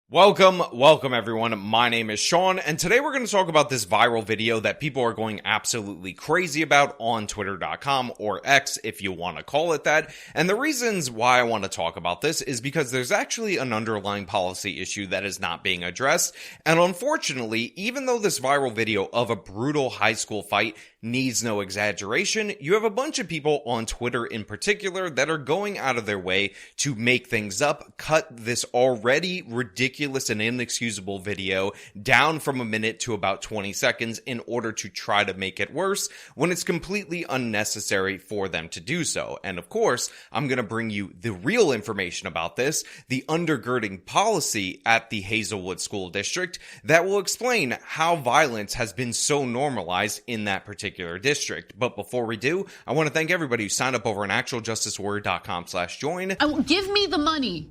Welcome everyone. My name is Sean, and today we're going to talk about this viral video that people are going absolutely crazy about on Twitter.com, or X if you want to call it that. And the reasons why I want to talk about this is because there's actually an underlying policy issue that is not being addressed. And unfortunately, even though this viral video of a brutal high school fight needs no exaggeration, you have a bunch of people on Twitter in particular that are going out of their way to make things up, cut this already ridiculous and inexcusable video down from a minute to about 20 seconds in order to try to make it worse when it's completely unnecessary for them to do so. And of course, I'm going to bring you the real information about this, the undergirding policy at the Hazelwood School District that will explain how violence has been so normalized in that particular district. But before we do, I want to thank everybody who signed up over on actualjusticewarrior.com/join. Give me the money.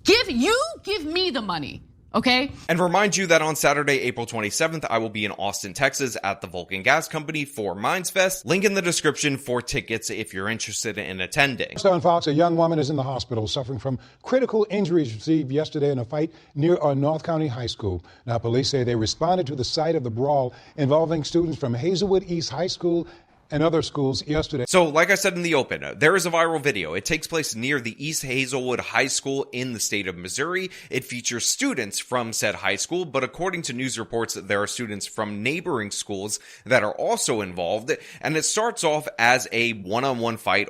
Give me the money. Okay? And remind you that on Saturday, April 27th, I will be in Austin, Texas at the Vulcan Gas Company for Minds Fest. Link in the description for tickets if you're interested in attending. On Fox, a young woman is in the hospital suffering from critical injuries received yesterday in a fight near our North County High School. Now, police say they responded to the site of the brawl involving students from Hazelwood East High School and other schools yesterday. So, like I said in the open, there is a viral video. It takes place near the East Hazelwood High School in the state of Missouri. It features students from said high school, but according to news reports, there are students from neighboring schools that are also involved, and it starts off as a one-on-one fight.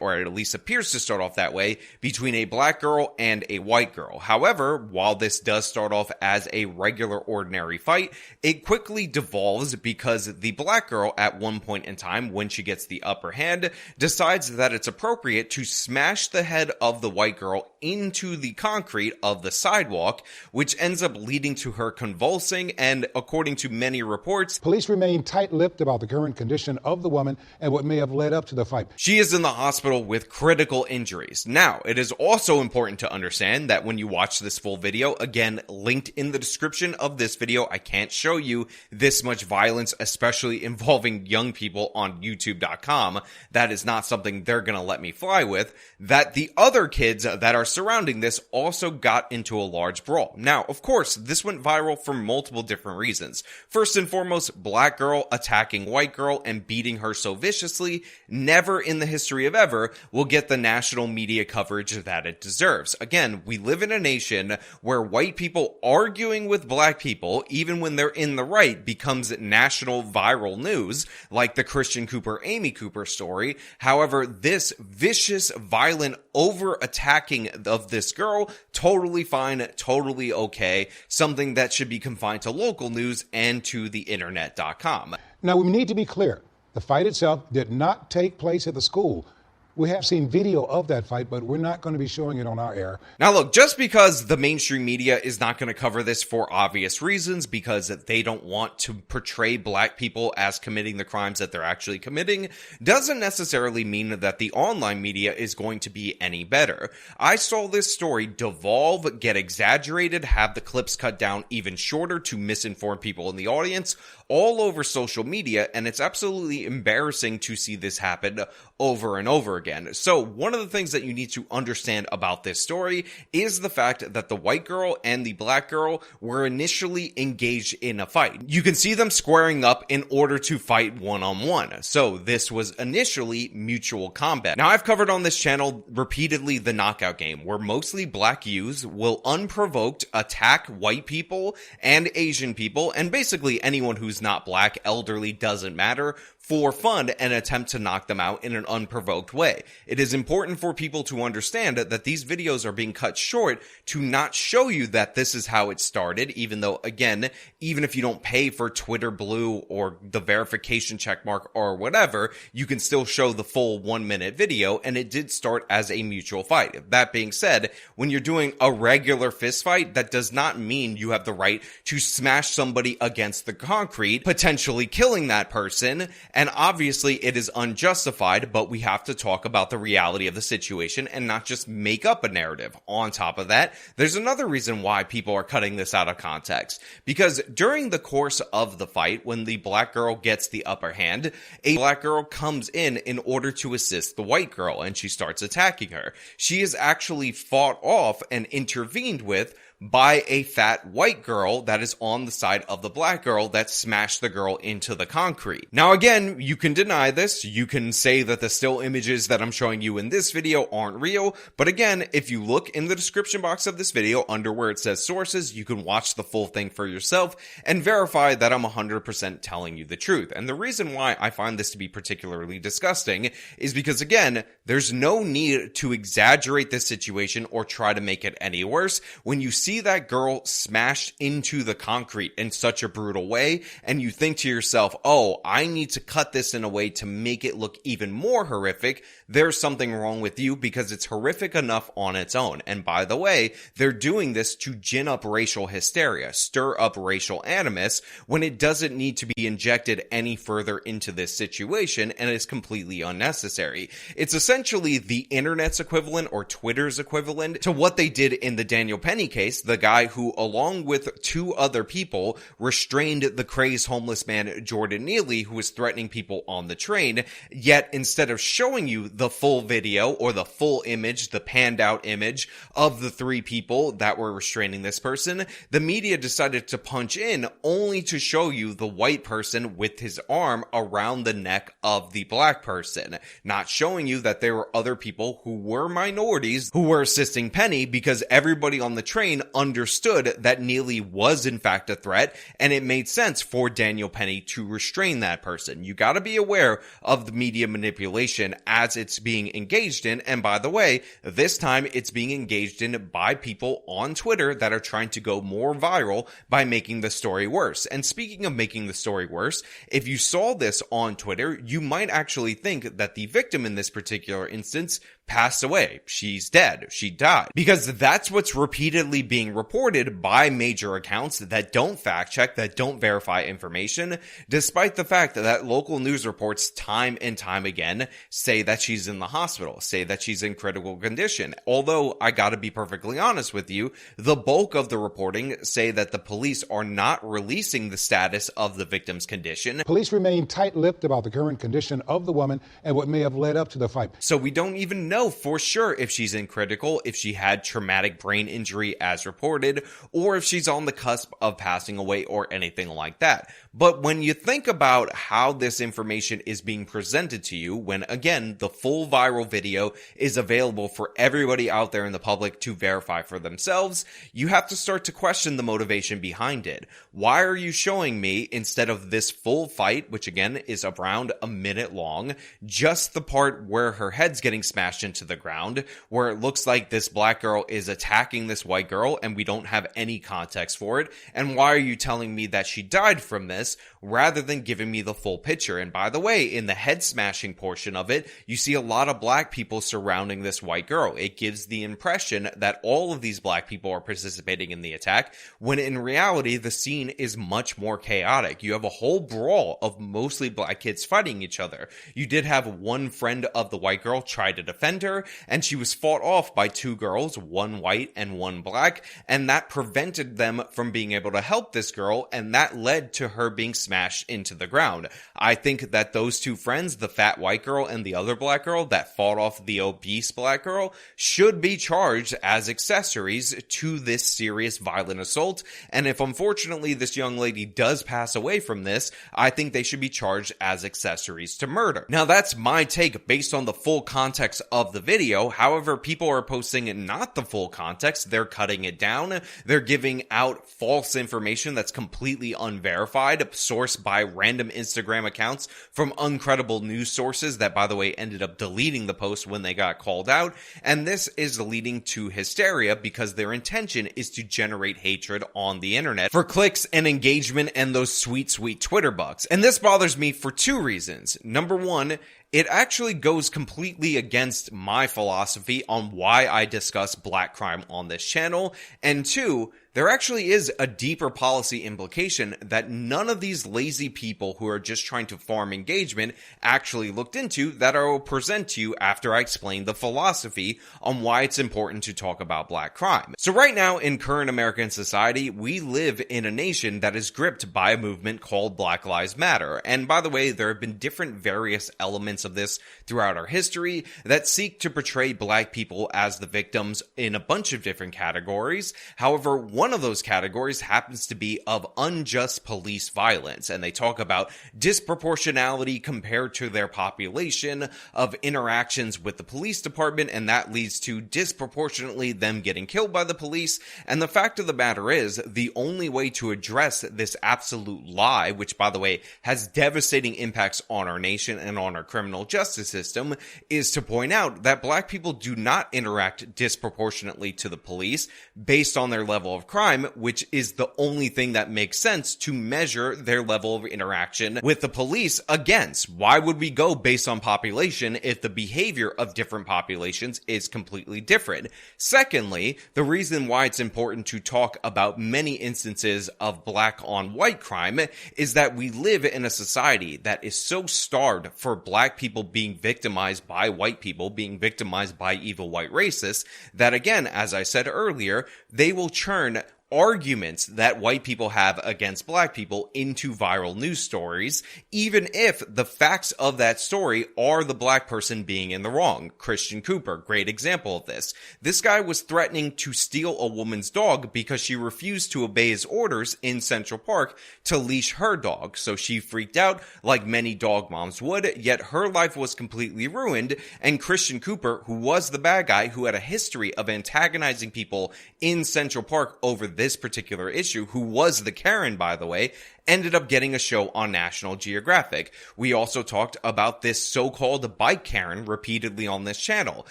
Or it at least appears to start off that way, between a black girl and a white girl. However, while this does start off as a regular ordinary fight, it quickly devolves because the black girl at one point in time, when she gets the upper hand, decides that it's appropriate to smash the head of the white girl into the concrete of the sidewalk, which ends up leading to her convulsing, and according to many reports, police remain tight-lipped about the current condition of the woman and what may have led up to the fight. She is in the hospital with critical injuries. Now, it is also important to understand that when you watch this full video, again, linked in the description of this video, I can't show you this much violence, especially involving young people on YouTube.com. That is not something they're going to let me fly with. That the other kids that are surrounding this also got into a large brawl. Now, of course, this went viral for multiple different reasons. First and foremost, black girl attacking white girl and beating her so viciously, never in the history of ever will get the national media coverage that it deserves. Again, we live in a nation where white people arguing with black people, even when they're in the right, becomes national viral news, like the Christian Cooper, Amy Cooper story. However, this vicious, violent over-attacking of this girl, totally fine, totally okay, something that should be confined to local news and to the internet.com. Now, we need to be clear. The fight itself did not take place at the school. We have seen video of that fight, but we're not going to be showing it on our air. Now look, just because the mainstream media is not going to cover this for obvious reasons, because they don't want to portray black people as committing the crimes that they're actually committing, doesn't necessarily mean that the online media is going to be any better. I saw this story devolve, get exaggerated, have the clips cut down even shorter to misinform people in the audience all over social media, and it's absolutely embarrassing to see this happen over and over again. So one of the things that you need to understand about this story is the fact that the white girl and the black girl were initially engaged in a fight. You can see them squaring up in order to fight one-on-one. So this was initially mutual combat. Now, I've covered on this channel repeatedly the knockout game, where mostly black youths will unprovoked attack white people and Asian people, and basically anyone who's not black, elderly, doesn't matter, for fun and attempt to knock them out in an unprovoked way. It is important for people to understand that these videos are being cut short to not show you that this is how it started, even though, again, even if you don't pay for Twitter Blue or the verification checkmark or whatever, you can still show the full 1-minute video, and it did start as a mutual fight. That being said, when you're doing a regular fist fight, that does not mean you have the right to smash somebody against the concrete, potentially killing that person, And obviously it is unjustified, but we have to talk about the reality of the situation and not just make up a narrative. On top of that, there's another reason why people are cutting this out of context. Because during the course of the fight, when the black girl gets the upper hand, a black girl comes in order to assist the white girl, and she starts attacking her. She is actually fought off and intervened with by a fat white girl that is on the side of the black girl that smashed the girl into the concrete. Now again, you can deny this, you can say that the still images that I'm showing you in this video aren't real, but again, if you look in the description box of this video under where it says sources, you can watch the full thing for yourself and verify that I'm 100% telling you the truth. And the reason why I find this to be particularly disgusting is because again, there's no need to exaggerate this situation or try to make it any worse when you see that girl smashed into the concrete in such a brutal way, and you think to yourself, oh, I need to cut this in a way to make it look even more horrific. There's something wrong with you because it's horrific enough on its own. And by the way, they're doing this to gin up racial hysteria, stir up racial animus, when it doesn't need to be injected any further into this situation, and it's completely unnecessary. It's essentially the internet's equivalent or Twitter's equivalent to what they did in the Daniel Penny case, the guy who, along with two other people, restrained the crazed homeless man Jordan Neely, who was threatening people on the train. Yet instead of showing you the full video or the full image, the panned out image of the three people that were restraining this person, the media decided to punch in only to show you the white person with his arm around the neck of the black person, not showing you that there were other people who were minorities who were assisting Penny, because everybody on the train understood that Neely was in fact a threat, and it made sense for Daniel Penny to restrain that person. You gotta be aware of the media manipulation as it's being engaged in, and by the way, this time it's being engaged in by people on Twitter that are trying to go more viral by making the story worse. And speaking of making the story worse, if you saw this on Twitter, you might actually think that the victim in this particular instance passed away. She's dead. She died. Because that's what's repeatedly being reported by major accounts that don't fact check, that don't verify information, despite the fact that local news reports time and time again say that she's in the hospital, say that she's in critical condition. Although, I gotta be perfectly honest with you, the bulk of the reporting say that the police are not releasing the status of the victim's condition. Police remain tight-lipped about the current condition of the woman and what may have led up to the fight. So we don't even know for sure if she's in critical, if she had traumatic brain injury as reported, or if she's on the cusp of passing away or anything like that. But when you think about how this information is being presented to you, when again, the full viral video is available for everybody out there in the public to verify for themselves, you have to start to question the motivation behind it. Why are you showing me, instead of this full fight, which again is around a minute long, just the part where her head's getting smashed into the ground, where it looks like this black girl is attacking this white girl and we don't have any context for it? And why are you telling me that she died from this rather than giving me the full picture? And by the way, in the head smashing portion of it, you see a lot of black people surrounding this white girl. It gives the impression that all of these black people are participating in the attack, when in reality, the scene is much more chaotic. You have a whole brawl of mostly black kids fighting each other. You did have one friend of the white girl try to defend her, and she was fought off by two girls, one white and one black, and that prevented them from being able to help this girl, and that led to her being smashed into the ground. I think that those two friends, the fat white girl and the other black girl that fought off the obese black girl, should be charged as accessories to this serious violent assault. And if unfortunately this young lady does pass away from this, I think they should be charged as accessories to murder. Now that's my take based on the full context of the video. However, people are posting not the full context. They're cutting it down. They're giving out false information that's completely unverified, sourced by random Instagram accounts from uncredible news sources that, by the way, ended up deleting the post when they got called out. And this is leading to hysteria because their intention is to generate hatred on the internet for clicks and engagement and those sweet, sweet Twitter bucks. And this bothers me for two reasons. Number one, it actually goes completely against my philosophy on why I discuss black crime on this channel. And two, there actually is a deeper policy implication that none of these lazy people who are just trying to farm engagement actually looked into that I will present to you after I explain the philosophy on why it's important to talk about black crime. So right now in current American society, we live in a nation that is gripped by a movement called Black Lives Matter. And by the way, there have been different various elements of this throughout our history that seek to portray black people as the victims in a bunch of different categories. However, one of those categories happens to be of unjust police violence, and they talk about disproportionality compared to their population of interactions with the police department, and that leads to disproportionately them getting killed by the police. And the fact of the matter is, the only way to address this absolute lie, which by the way has devastating impacts on our nation and on our criminal justice system, is to point out that black people do not interact disproportionately to the police based on their level of crime, which is the only thing that makes sense to measure their level of interaction with the police against. Why would we go based on population if the behavior of different populations is completely different? Secondly, the reason why it's important to talk about many instances of black on white crime is that we live in a society that is so starved for black people being victimized by white people, being victimized by evil white racists, that again, as I said earlier, they will churn arguments that white people have against black people into viral news stories, even if the facts of that story are the black person being in the wrong. Christian Cooper, great example of this. This guy was threatening to steal a woman's dog because she refused to obey his orders in Central Park to leash her dog. So she freaked out like many dog moms would, yet her life was completely ruined, and Christian Cooper, who was the bad guy, who had a history of antagonizing people in Central Park over this particular issue, who was the Karen, by the way, ended up getting a show on National Geographic. We also talked about this so-called bike Karen repeatedly on this channel.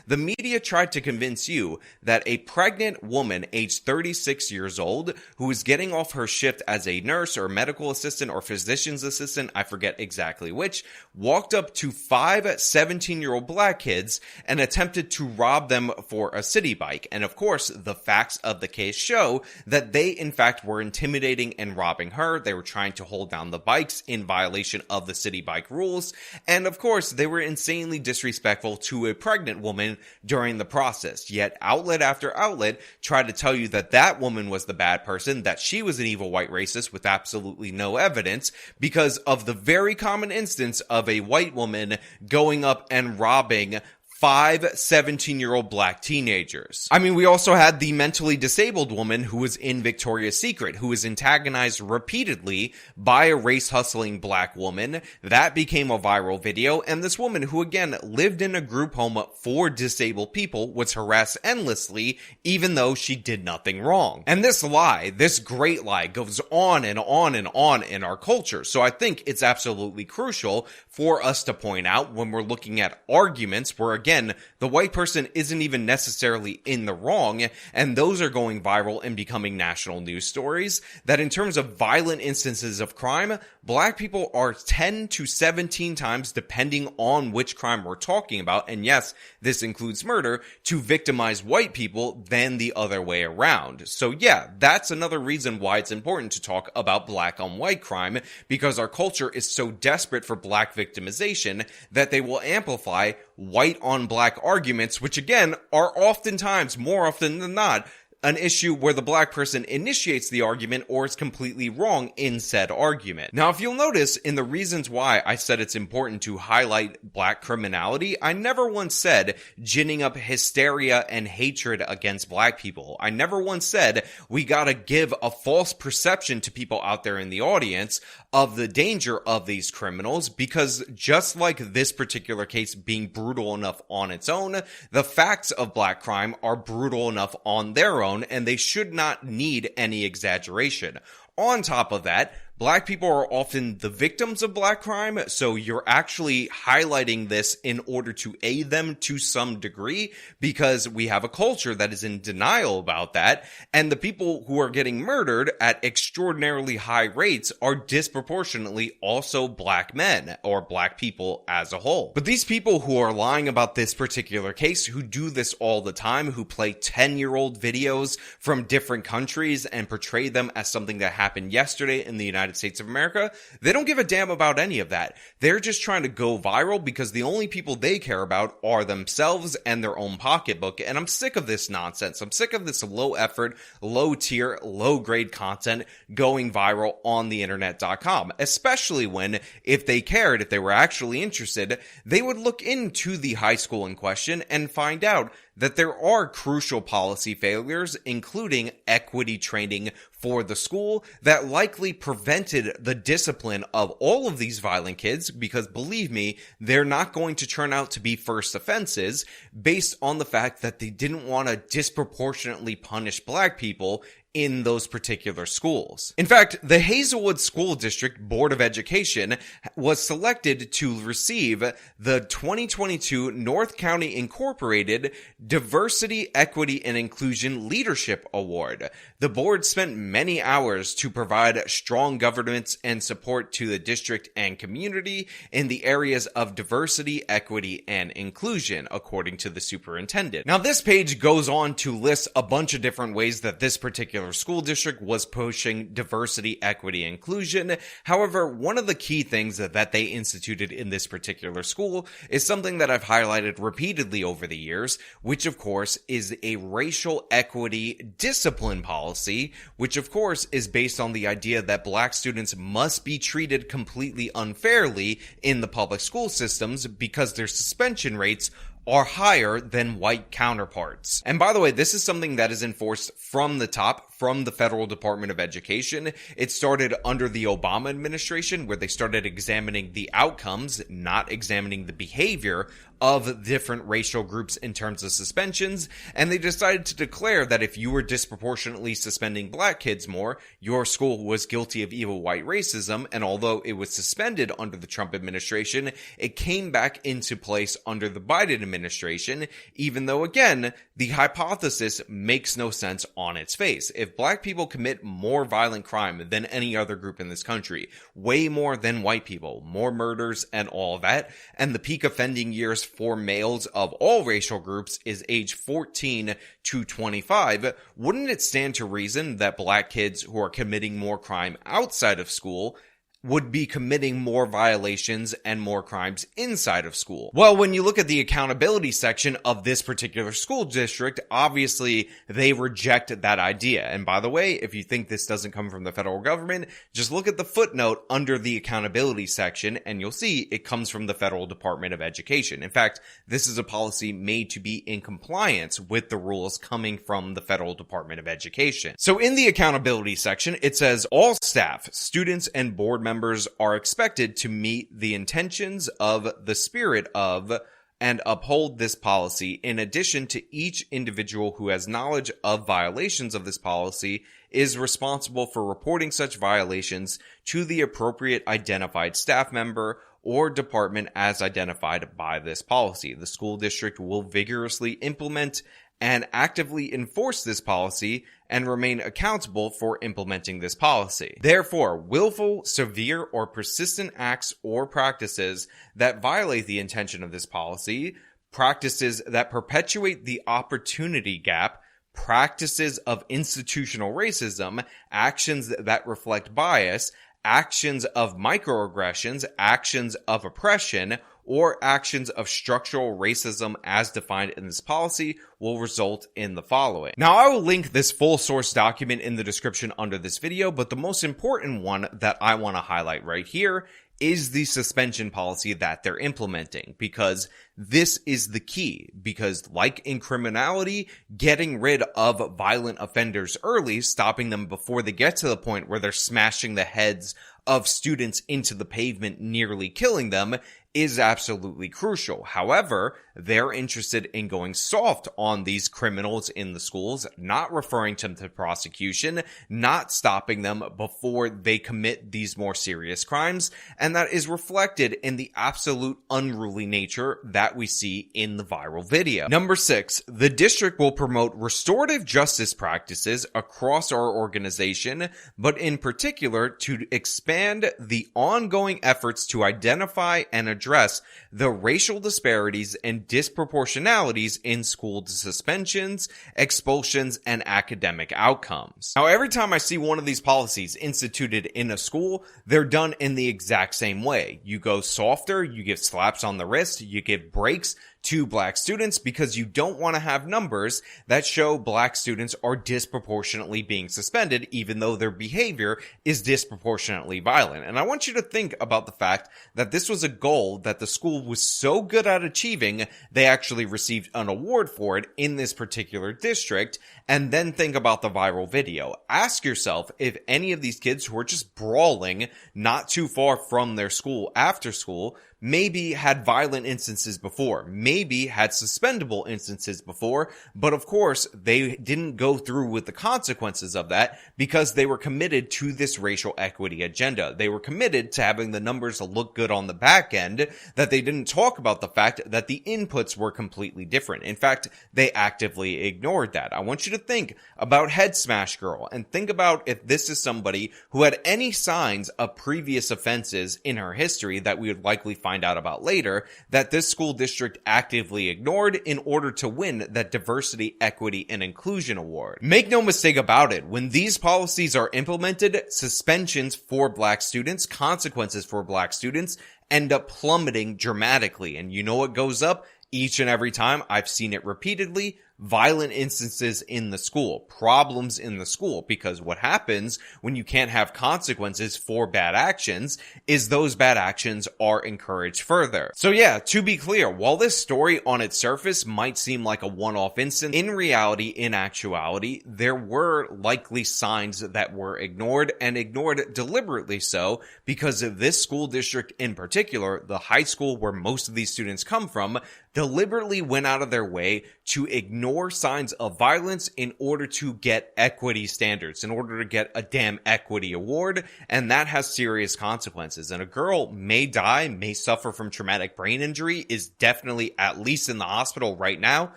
The media tried to convince you that a pregnant woman aged 36 years old who was getting off her shift as a nurse or medical assistant or physician's assistant, I forget exactly which, walked up to 5 17-year-old black kids and attempted to rob them for a city bike. And of course, the facts of the case show that they in fact were intimidating and robbing her. They were trying to hold down the bikes in violation of the city bike rules. And of course, they were insanely disrespectful to a pregnant woman during the process. Yet outlet after outlet tried to tell you that that woman was the bad person, that she was an evil white racist with absolutely no evidence because of the very common instance of a white woman going up and robbing 5 17-year-old black teenagers. I mean, we also had the mentally disabled woman who was in Victoria's Secret, who was antagonized repeatedly by a race-hustling black woman. That became a viral video, and this woman, who again lived in a group home for disabled people, was harassed endlessly, even though she did nothing wrong. And this lie, this great lie, goes on and on and on in our culture. So I think it's absolutely crucial for us to point out when we're looking at arguments where, again, the white person isn't even necessarily in the wrong, and those are going viral and becoming national news stories, that in terms of violent instances of crime, black people are 10 to 17 times, depending on which crime we're talking about, and yes, this includes murder, to victimize white people than the other way around. So yeah, that's another reason why it's important to talk about black on white crime, because our culture is so desperate for black victimization that they will amplify white on black arguments, which again are oftentimes, more often than not, an issue where the black person initiates the argument or is completely wrong in said argument. Now, if you'll notice in the reasons why I said it's important to highlight black criminality, I never once said ginning up hysteria and hatred against black people. I never once said we gotta give a false perception to people out there in the audience of the danger of these criminals, because just like this particular case being brutal enough on its own, the facts of black crime are brutal enough on their own, and they should not need any exaggeration. On top of that, black people are often the victims of black crime, so you're actually highlighting this in order to aid them to some degree, because we have a culture that is in denial about that, and the people who are getting murdered at extraordinarily high rates are disproportionately also black men, or black people as a whole. But these people who are lying about this particular case, who do this all the time, who play 10-year-old videos from different countries and portray them as something that happened yesterday in the United States of America, they don't give a damn about any of that. They're just trying to go viral because the only people they care about are themselves and their own pocketbook, and I'm sick of this nonsense. I'm sick of this low effort, low tier, low grade content going viral on the internet.com, especially when, if they cared, if they were actually interested, they would look into the high school in question and find out that there are crucial policy failures, including equity training for the school, that likely prevented the discipline of all of these violent kids, because believe me, they're not going to turn out to be first offenses, based on the fact that they didn't want to disproportionately punish black people in those particular schools. In fact, the Hazelwood School District Board of Education was selected to receive the 2022 North County Incorporated Diversity, Equity, and Inclusion Leadership Award. The board spent many hours to provide strong governance and support to the district and community in the areas of diversity, equity, and inclusion, according to the superintendent. Now, this page goes on to list a bunch of different ways that this particular school district was pushing diversity, equity, inclusion. However, one of the key things that they instituted in this particular school is something that I've highlighted repeatedly over the years, which of course is a racial equity discipline policy, which of course is based on the idea that black students must be treated completely unfairly in the public school systems because their suspension rates are higher than white counterparts. And by the way, this is something that is enforced from the top, from the Federal Department of Education. It started under the Obama administration, where they started examining the outcomes, not examining the behavior of different racial groups in terms of suspensions, and they decided to declare that if you were disproportionately suspending black kids more, your school was guilty of evil white racism. And although it was suspended under the Trump administration, it came back into place under the Biden administration, even though, again, the hypothesis makes no sense on its face. If black people commit more violent crime than any other group in this country, way more than white people, more murders and all that, and the peak offending years for males of all racial groups is age 14 to 25, wouldn't it stand to reason that black kids who are committing more crime outside of school would be committing more violations and more crimes inside of school? Well, when you look at the accountability section of this particular school district, obviously they reject that idea. And by the way, if you think this doesn't come from the federal government, just look at the footnote under the accountability section and you'll see it comes from the Federal Department of Education. In fact, this is a policy made to be in compliance with the rules coming from the Federal Department of Education. So in the accountability section, it says all staff, students, and board members are expected to meet the intentions of the spirit of and uphold this policy. In addition to, each individual who has knowledge of violations of this policy is responsible for reporting such violations to the appropriate identified staff member or department as identified by this policy. The school district will vigorously implement and actively enforce this policy and remain accountable for implementing this policy. Therefore, willful, severe, or persistent acts or practices that violate the intention of this policy, practices that perpetuate the opportunity gap, practices of institutional racism, actions that reflect bias, actions of microaggressions, actions of oppression, or actions of structural racism as defined in this policy will result in the following. Now, I will link this full source document in the description under this video, but the most important one that I want to highlight right here is the suspension policy that they're implementing, because this is the key. Because like in criminality, getting rid of violent offenders early, stopping them before they get to the point where they're smashing the heads of students into the pavement, nearly killing them, is absolutely crucial. However, they're interested in going soft on these criminals in the schools, not referring them to prosecution, not stopping them before they commit these more serious crimes, and that is reflected in the absolute unruly nature that we see in the viral video. Number 6, the district will promote restorative justice practices across our organization, but in particular to expand the ongoing efforts to identify and address the racial disparities and disproportionalities in school suspensions, expulsions, and academic outcomes. Now, every time I see one of these policies instituted in a school, they're done in the exact same way. You go softer, you give slaps on the wrist, you give breaks to black students because you don't want to have numbers that show black students are disproportionately being suspended, even though their behavior is disproportionately violent. And I want you to think about the fact that this was a goal that the school was so good at achieving, they actually received an award for it in this particular district. And then think about the viral video. Ask yourself if any of these kids who are just brawling not too far from their school after school maybe had violent instances before, maybe had suspendable instances before, but of course they didn't go through with the consequences of that because they were committed to this racial equity agenda. They were committed to having the numbers look good on the back end, that they didn't talk about the fact that the inputs were completely different. In fact, they actively ignored that. I want you to think about Head Smash Girl and think about if this is somebody who had any signs of previous offenses in her history that we would likely find out about later, that this school district actively ignored in order to win that Diversity, Equity, and Inclusion Award. Make no mistake about it, when these policies are implemented, suspensions for black students, consequences for black students, end up plummeting dramatically. And you know what goes up each and every time? I've seen it repeatedly. Violent instances in the school, problems in the school, because what happens when you can't have consequences for bad actions is those bad actions are encouraged further. So yeah, to be clear, while this story on its surface might seem like a one-off instance, in reality, in actuality, there were likely signs that were ignored and ignored deliberately so because of this school district in particular, the high school where most of these students come from, deliberately went out of their way to ignore signs of violence in order to get equity standards, in order to get a damn equity award, and that has serious consequences. And a girl may die, may suffer from traumatic brain injury, is definitely at least in the hospital right now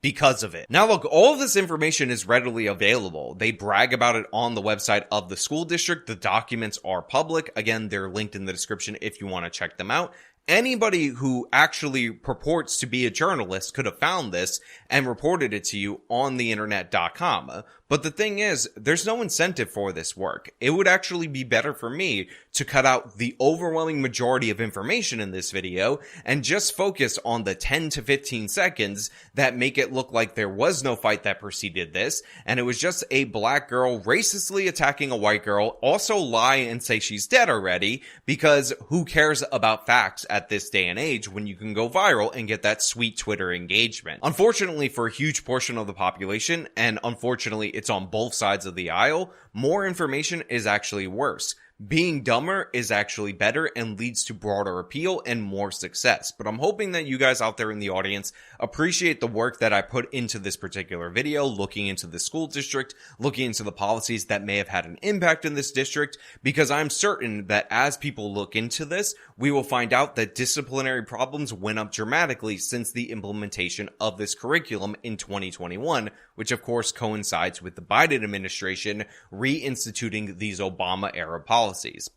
because of it. Now look, all of this information is readily available. They brag about it on the website of the school district. The documents are public. Again, they're linked in the description if you want to check them out. Anybody who actually purports to be a journalist could have found this and reported it to you on the internet.com. But the thing is, there's no incentive for this work. It would actually be better for me to cut out the overwhelming majority of information in this video and just focus on the 10 to 15 seconds that make it look like there was no fight that preceded this, and it was just a black girl racistly attacking a white girl, also lie and say she's dead already, because who cares about facts at this day and age when you can go viral and get that sweet Twitter engagement. Unfortunately for a huge portion of the population, and unfortunately it's on both sides of the aisle, more information is actually worse. Being dumber is actually better and leads to broader appeal and more success. But I'm hoping that you guys out there in the audience appreciate the work that I put into this particular video, looking into the school district, looking into the policies that may have had an impact in this district, because I'm certain that as people look into this, we will find out that disciplinary problems went up dramatically since the implementation of this curriculum in 2021, which of course coincides with the Biden administration reinstituting these Obama-era policies.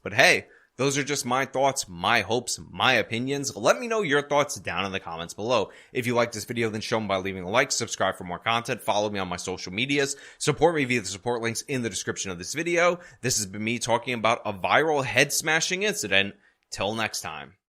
But hey, those are just my thoughts, my hopes, my opinions. Let me know your thoughts down in the comments below. If you like this video, then show them by leaving a like, subscribe for more content, follow me on my social medias, support me via the support links in the description of this video. This has been me talking about a viral head-smashing incident. Till next time.